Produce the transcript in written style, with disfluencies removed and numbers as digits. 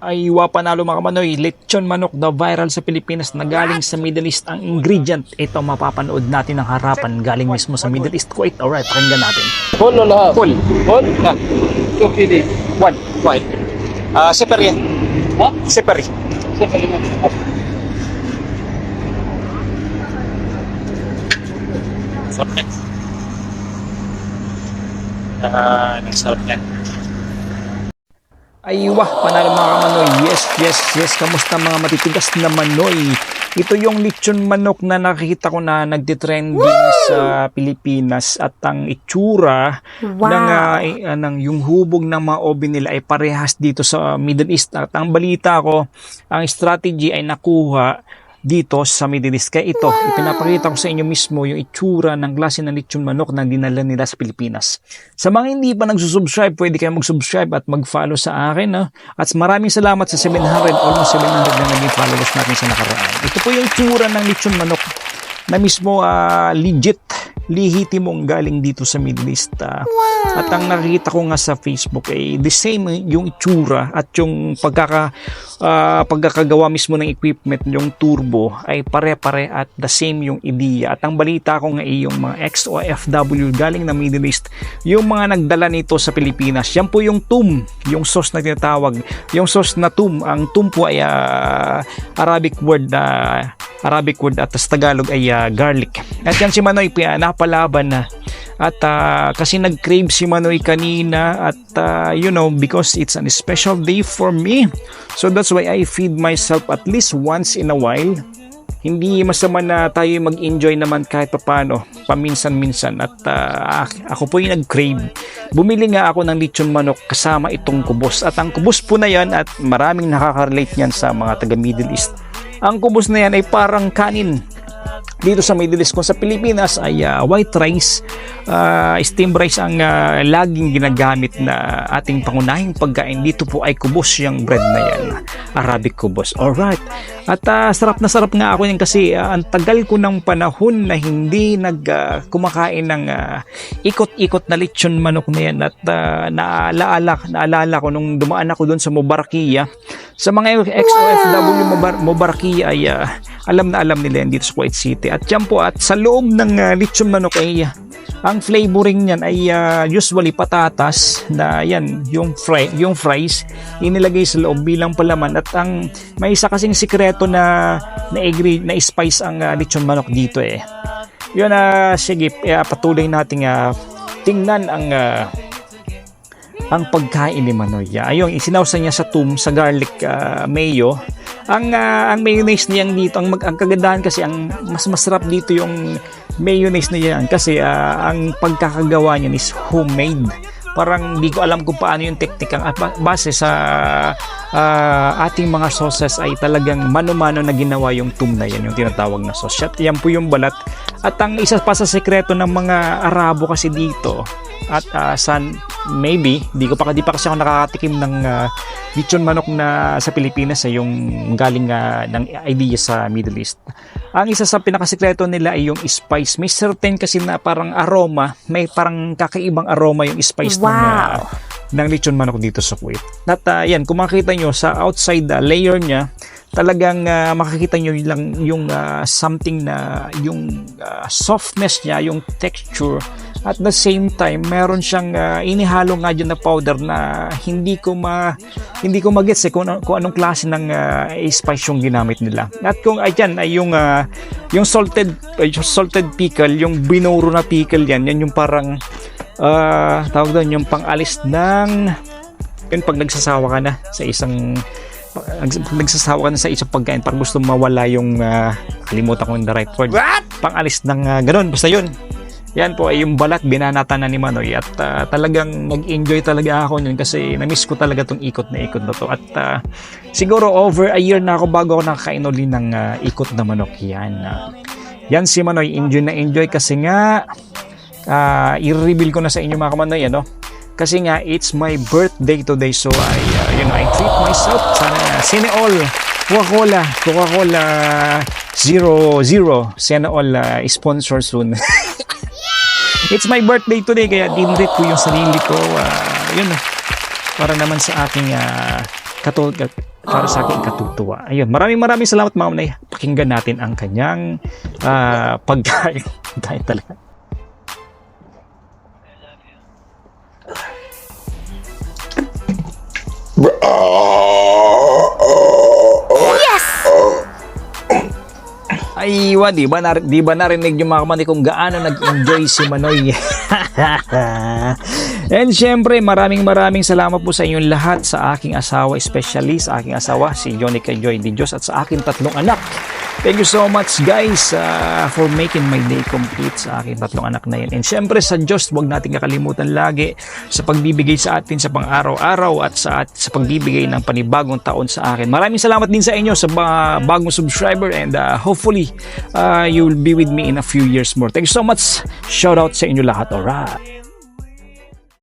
Ay panalo mga kamanoy, lechon manok na viral sa Pilipinas na galing sa Middle East. Ang ingredient, ito mapapanood natin ng harapan galing mismo sa Middle East, Kuwait. Alright, pakinggan natin. Full or half? Full. Full? Yeah. 2 kg. One. Right. Separi. Ha? Separi. Separate mo. Sorry. Nagsarap yan. Ay panalo mga kamanoy. Yes. Kamusta mga matitigas na manoy? Ito yung lechon manok na nakikita ko na nagtitrending sa Pilipinas at ang itsura ng yung hubog ng mga oven nila ay parehas dito sa Middle East. At ang balita ko, ang strategy ay nakuha dito sa Middle East. Kaya ito, ipinapakita ko sa inyo mismo yung itsura ng klase ng lechon manok na dinala nila sa Pilipinas. Sa mga hindi pa nagsusubscribe, pwede kayo mag-subscribe at mag-follow sa akin. At maraming salamat sa 700, almost 700 na naging followers natin sa nakaraan. Ito po yung itsura ng lechon manok na mismo legit, lihitimong galing dito sa Middle East. At ang nakikita ko nga sa Facebook ay the same yung itsura at yung pagkakagawa mismo ng equipment, yung turbo ay pare-pare at the same yung idea. At ang balita ko nga ay yung mga ex-OFW galing na Middle East, yung mga nagdala nito sa Pilipinas. Yan po yung TUM, yung sauce na tinatawag. Yung sauce na TUM, ang TUM po ay Arabic word at sa Tagalog ay garlic. At yan si Manoy napalaban na. At kasi nag-crave si Manoy kanina at because it's a special day for me. So that's why I feed myself at least once in a while. Hindi masama na tayo mag-enjoy naman kahit papano, paminsan-minsan. At ako po yung nag-crave. Bumili nga ako ng lechon manok kasama itong kubos. At ang kubos po na yan, at maraming nakaka-relate yan sa mga taga Middle East. Ang kubos na yan ay parang kanin dito sa Middle East. Kung sa Pilipinas ay white rice, steamed rice ang laging ginagamit na ating pangunahing pagkain. Dito po ay kubos yung bread na yan, Arabic kubos. Alright. At sarap na sarap nga ako yan kasi ang tagal ko ng panahon na hindi kumakain ng ikot-ikot na lechon manok na yan. At naalala ko nung dumaan ako doon sa Mubarakiya. Sa mga ex-OFW Mubarakiya ay alam na alam nila yan dito sa Kuwait City. At yan po, at sa loob ng lechon manok ay ang flavoring niyan ay usually patatas na yan, yung fries inilagay sa loob bilang palaman. At ang may isa kasing sikreto na spice ang lechon manok dito yun. Sige, patuloy nating tingnan ang pagkain ni Manoy. Ayun, isinawsa niya sa sa garlic mayo. Ang mayonnaise niyan dito, ang kagandahan kasi ang mas masarap dito yung mayonnaise niyan kasi ang pagkakagawa niyan is homemade. Parang di ko alam kung paano yung technique. Ang base sa ating mga sauces ay talagang mano-mano na ginawa yung TUM na yan, yung tinatawag na sauce. At yan po yung balat. At ang isa pa sa sekreto ng mga Arabo kasi dito, at maybe di pa kasi ako nakakatikim ng lechon manok na sa Pilipinas yung galing ng idea sa Middle East. Ang isa sa pinakasikreto nila ay yung spice. May certain kasi na parang aroma, may parang kakaibang aroma yung spice ng lechon manok dito sa Kuwait. At yan, kung makikita nyo sa outside layer niya, talagang makikita nyo lang yung something na yung softness niya, yung texture. At the same time, meron siyang inihalo nga dyan na powder na hindi ko magets kung anong klase ng spice yung ginamit nila. At kung ayan ay yung salted pickle, yung binuro na pickle yan yung parang tawag doon yung pang-alis ng yun pag nagsasawa ka na sa isang pagkain, parang gusto mawala yung kalimutan ko yung the right word. Pang-alis ng ganun, basta yun. Yan po ay yung balat, binanatan na ni Manoy. At talagang nag-enjoy talaga ako nun kasi na-miss ko talaga tong ikot na to. At siguro over a year na ako bago ako nakakain ulit ng ikot na manok. Yan si Manoy, enjoy na enjoy kasi nga i-reveal ko na sa inyo mga kamanoy, kasi nga it's my birthday today, so I treat myself. Sana Cineol, Coca-Cola 00, Cineol sponsor soon. It's my birthday today, kaya dinrit ko yung sarili ko. Para naman sa aking para sa akin katutuwa. Ayun, maraming salamat Ma'am Nay. Pakinggan natin ang kanyang pagkain. Dahil talaga. Ay, di ba narinig yung mga kamani kung gaano nag-enjoy si Manoy. And syempre, maraming salamat po sa inyong lahat, sa aking asawa, especially sa aking asawa, si Jonica Joy de Dios, at sa aking 3 anak. Thank you so much guys for making my day complete sa aking 3 anak na yan. And syempre sa Diyos, huwag natin kakalimutan lagi sa pagbibigay sa atin sa pang-araw-araw at sa pagbibigay ng panibagong taon sa akin. Maraming salamat din sa inyo sa mga bagong subscriber, and hopefully you will be with me in a few years more. Thank you so much. Shout out sa inyo lahat. Alright.